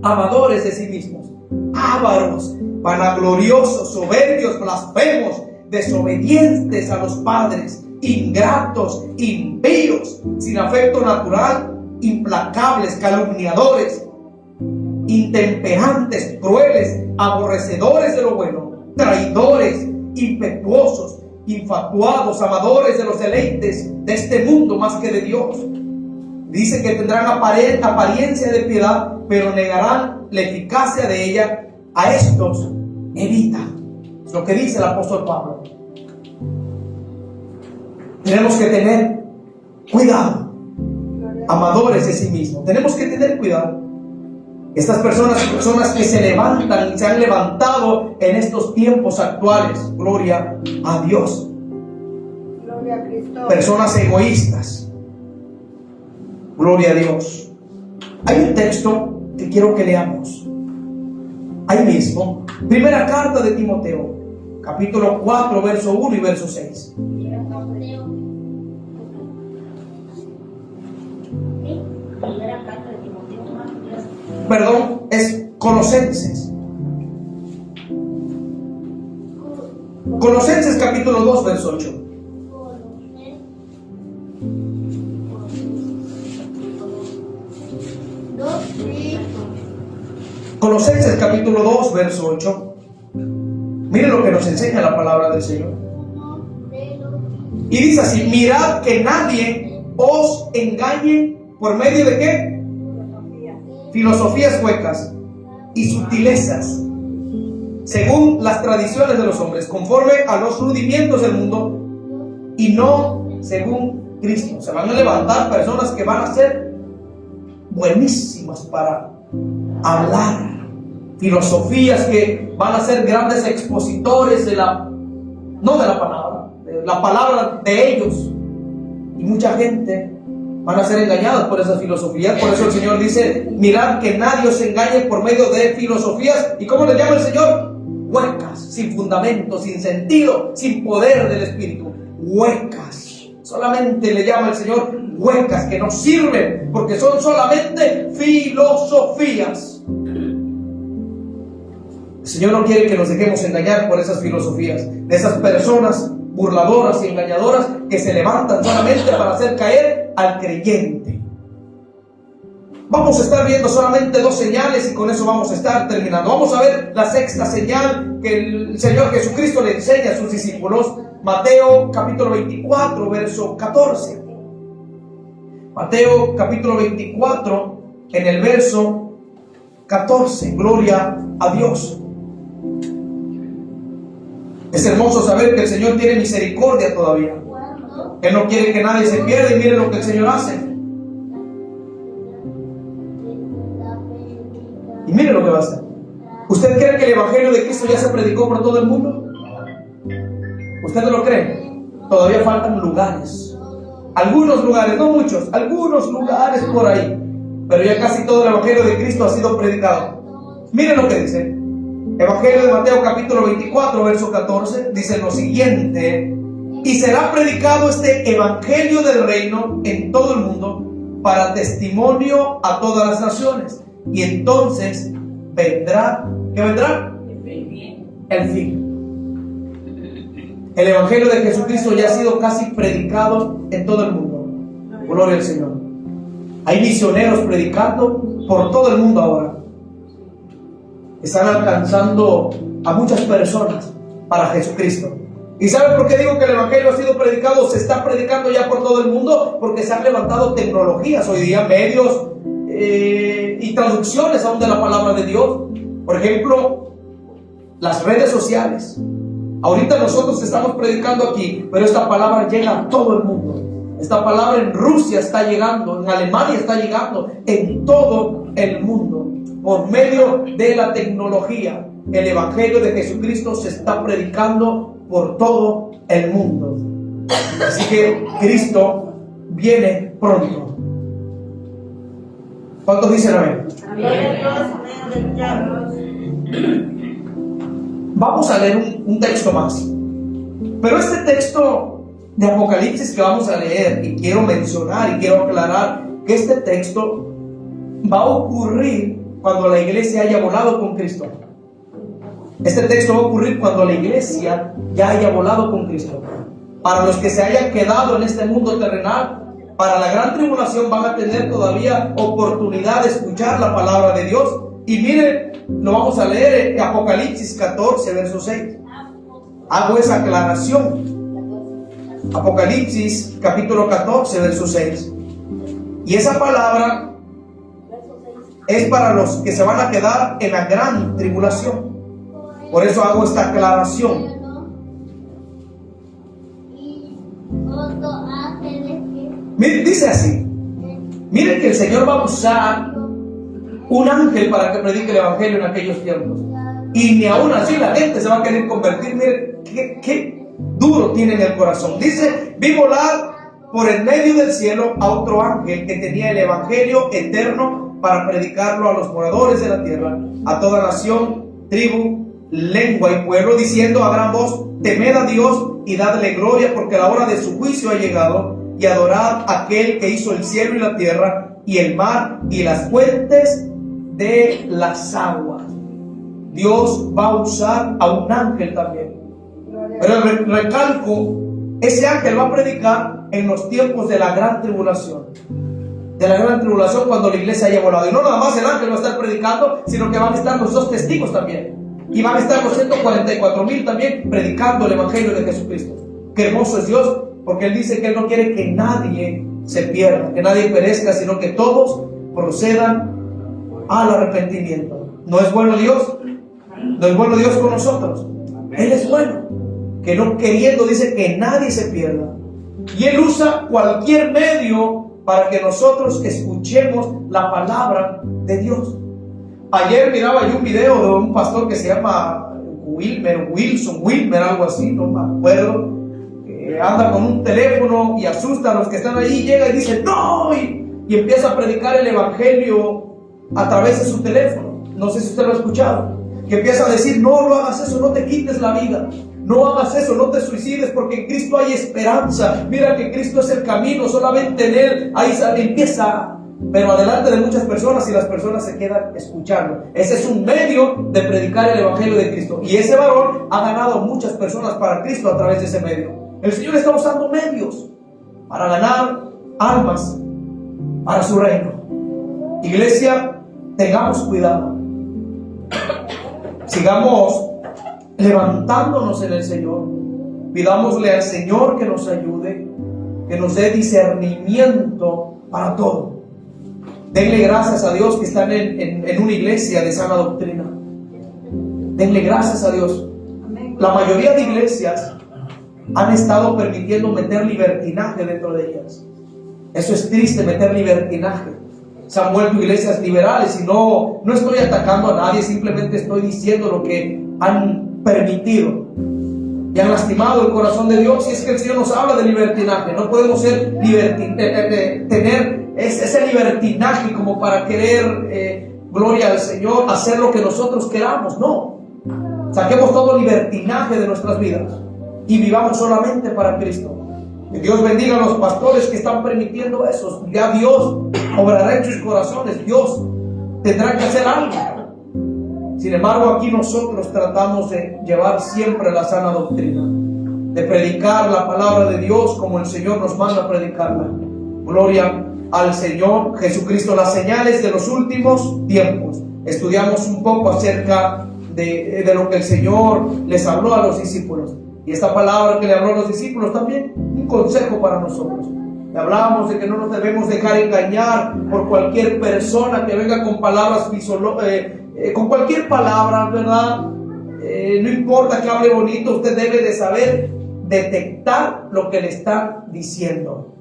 amadores de sí mismos, ávaros, vanagloriosos, soberbios, blasfemos, desobedientes a los padres, ingratos, impíos, sin afecto natural, implacables, calumniadores, intemperantes, crueles, aborrecedores de lo bueno, traidores, impetuosos, infatuados, amadores de los deleites de este mundo más que de Dios. Dice que tendrán apariencia de piedad, pero negarán la eficacia de ella. A estos evita. Es lo que dice el apóstol Pablo. Tenemos que tener cuidado. Amadores de sí mismos. Tenemos que tener cuidado. Estas personas que se levantan y se han levantado en estos tiempos actuales. Gloria a Dios. Gloria a Cristo. Personas egoístas. Gloria a Dios. Hay un texto que quiero que leamos. Ahí mismo, primera carta de Timoteo, capítulo 4, verso 1 y verso 6. Perdón, es Colosenses. Colosenses capítulo 2, verso 8. Colosenses capítulo 2, verso 8. Miren lo que nos enseña la palabra del Señor. Y dice así: mirad que nadie os engañe por medio de ¿qué? Filosofías huecas y sutilezas, según las tradiciones de los hombres, conforme a los rudimientos del mundo, y no según Cristo. Se van a levantar personas que van a ser buenísimas para hablar, filosofías que van a ser grandes expositores de la palabra de ellos, y mucha gente van a ser engañadas por esas filosofías. Por eso el Señor dice: mirad que nadie os engañe por medio de filosofías. ¿Y cómo le llama el Señor? Huecas, sin fundamento, sin sentido, sin poder del Espíritu. Huecas. Solamente le llama el Señor huecas, que no sirven, porque son solamente filosofías. El Señor no quiere que nos dejemos engañar por esas filosofías, de esas personas burladoras y engañadoras que se levantan solamente para hacer caer al creyente. Vamos a estar viendo solamente 2 señales y con eso vamos a estar terminando. Vamos a ver la sexta señal que el Señor Jesucristo le enseña a sus discípulos. Mateo capítulo 24, verso 14. Mateo capítulo 24, en el verso 14. Gloria a Dios. Es hermoso saber que el Señor tiene misericordia todavía. Él no quiere que nadie se pierda, y mire lo que el Señor hace. Y mire lo que va a hacer. ¿Usted cree que el Evangelio de Cristo ya se predicó por todo el mundo? ¿Usted no lo cree? Todavía faltan lugares. Algunos lugares, no muchos, algunos lugares por ahí. Pero ya casi todo el Evangelio de Cristo ha sido predicado. Miren lo que dice. Evangelio de Mateo capítulo 24, verso 14. Dice lo siguiente: y será predicado este Evangelio del reino en todo el mundo para testimonio a todas las naciones. Y entonces vendrá, ¿qué vendrá? El fin. El Evangelio de Jesucristo ya ha sido casi predicado en todo el mundo. Gloria al Señor. Hay misioneros predicando por todo el mundo ahora. Están alcanzando a muchas personas para Jesucristo. ¿Y saben por qué digo que el Evangelio ha sido predicado? Se está predicando ya por todo el mundo porque se han levantado tecnologías hoy día, medios y traducciones aún de la palabra de Dios. Por ejemplo, las redes sociales Ahorita nosotros estamos predicando aquí, pero esta palabra llega a todo el mundo. Esta palabra en Rusia está llegando, en Alemania está llegando, en todo el mundo. Por medio de la tecnología, el Evangelio de Jesucristo se está predicando por todo el mundo. Así que Cristo viene pronto. ¿Cuántos dicen amén? Vamos a leer un texto más. Pero este texto de Apocalipsis que vamos a leer, y quiero mencionar y quiero aclarar que este texto va a ocurrir cuando la iglesia haya volado con Cristo. Este texto va a ocurrir cuando la iglesia ya haya volado con Cristo. Para los que se hayan quedado en este mundo terrenal, para la gran tribulación van a tener todavía oportunidad de escuchar la palabra de Dios. Y miren, lo vamos a leer en Apocalipsis 14, verso 6. Hago esa aclaración. Apocalipsis capítulo 14, verso 6. Y esa palabra es para los que se van a quedar en la gran tribulación. Por eso hago esta aclaración. Miren, dice así. Miren que el Señor va a usar un ángel para que predique el evangelio en aquellos tiempos. Y ni aún así la gente se va a querer convertir. Miren qué duro tiene en el corazón. Dice: vi volar por el medio del cielo a otro ángel que tenía el evangelio eterno para predicarlo a los moradores de la tierra, a toda nación, tribu, lengua y pueblo, diciendo a gran voz: temed a Dios y dadle gloria, porque la hora de su juicio ha llegado, y adorad a aquel que hizo el cielo y la tierra y el mar y las fuentes de las aguas. Dios va a usar a un ángel también. Pero recalco, ese ángel va a predicar en los tiempos de la gran tribulación. De la gran tribulación, cuando la iglesia haya volado. Y no nada más el ángel va a estar predicando, sino que van a estar los dos testigos también. Y van a estar los 144,000 también predicando el evangelio de Jesucristo. Qué hermoso es Dios, porque Él dice que Él no quiere que nadie se pierda, que nadie perezca, sino que todos procedan al arrepentimiento. ¿No es bueno Dios? ¿No es bueno Dios con nosotros? Él es bueno, que no queriendo dice que nadie se pierda. Y Él usa cualquier medio para que nosotros escuchemos la palabra de Dios. Ayer miraba yo un video de un pastor que se llama Wilmer, algo así, no me acuerdo. Anda con un teléfono y asusta a los que están ahí, llega y dice ¡no! Y empieza a predicar el evangelio a través de su teléfono. No sé si usted lo ha escuchado. Que empieza a decir: no hagas eso, no te quites la vida. No hagas eso, no te suicides, porque en Cristo hay esperanza. Mira que Cristo es el camino, solamente en Él. Ahí empieza, pero adelante de muchas personas, y las personas se quedan escuchando. Ese es un medio de predicar el evangelio de Cristo. Y ese varón ha ganado muchas personas para Cristo a través de ese medio. El Señor está usando medios para ganar almas para su reino. Iglesia, tengamos cuidado. Sigamos levantándonos en el Señor. Pidámosle al Señor que nos ayude, que nos dé discernimiento para todo. Denle gracias a Dios que están en una iglesia de sana doctrina. Denle gracias a Dios. La mayoría de iglesias han estado permitiendo meter libertinaje dentro de ellas. Eso es triste, meter libertinaje. Se han vuelto iglesias liberales, y no estoy atacando a nadie, simplemente estoy diciendo lo que han permitido y han lastimado el corazón de Dios. Y es que el Señor nos habla de libertinaje. No podemos ser tener ese libertinaje como para querer, gloria al Señor, hacer lo que nosotros queramos. No, saquemos todo libertinaje de nuestras vidas y vivamos solamente para Cristo. Que Dios bendiga a los pastores que están permitiendo eso. Ya Dios obrará en sus corazones. Dios tendrá que hacer algo. Sin embargo, aquí nosotros tratamos de llevar siempre la sana doctrina, de predicar la palabra de Dios como el Señor nos manda a predicarla. Gloria al Señor Jesucristo. Las señales de los últimos tiempos. Estudiamos un poco acerca de lo que el Señor les habló a los discípulos. Y esta palabra que le habló a los discípulos también, un consejo para nosotros. Hablábamos de que no nos debemos dejar engañar por cualquier persona que venga con palabras con cualquier palabra, ¿verdad? no importa que hable bonito, usted debe de saber detectar lo que le están diciendo.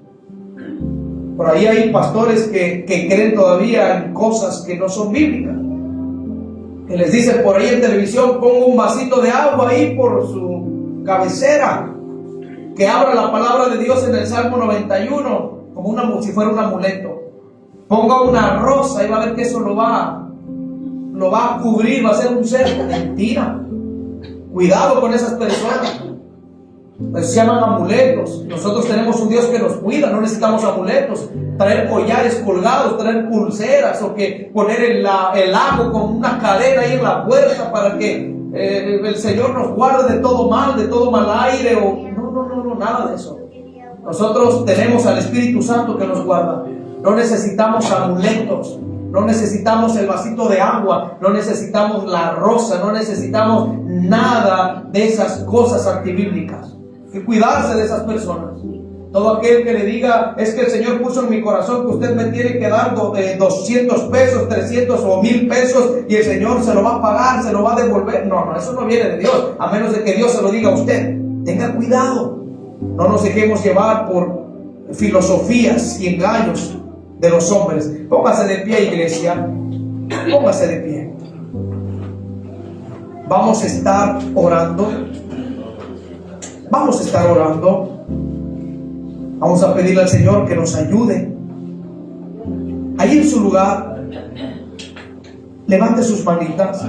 Por ahí hay pastores que creen todavía en cosas que no son bíblicas, que les dicen por ahí en televisión: ponga un vasito de agua ahí por su cabecera, que abra la palabra de Dios en el Salmo 91 como si fuera un amuleto, ponga una rosa y va a ver que eso lo va a cubrir, va a ser un cerco. Mentira. Cuidado con esas personas. Se llaman amuletos. Nosotros tenemos un Dios que nos cuida, no necesitamos amuletos, traer collares colgados, traer pulseras, o que poner el lago con una cadena ahí en la puerta para que el Señor nos guarde de todo mal aire, no, nada de eso. Nosotros tenemos al Espíritu Santo que nos guarda. No necesitamos amuletos, no necesitamos el vasito de agua, no necesitamos la rosa, no necesitamos nada de esas cosas antibíblicas. Hay que cuidarse de esas personas. Todo aquel que le diga: es que el Señor puso en mi corazón que usted me tiene que dar 200 pesos, 300 o 1000 pesos y el Señor se lo va a pagar, se lo va a devolver. No, eso no viene de Dios, a menos de que Dios se lo diga a usted. Tenga cuidado. No nos dejemos llevar por filosofías y engaños de los hombres. Póngase de pie, iglesia. Póngase de pie. Vamos a estar orando. Vamos a estar orando. Vamos a pedirle al Señor que nos ayude. Ahí en su lugar, levante sus manitas.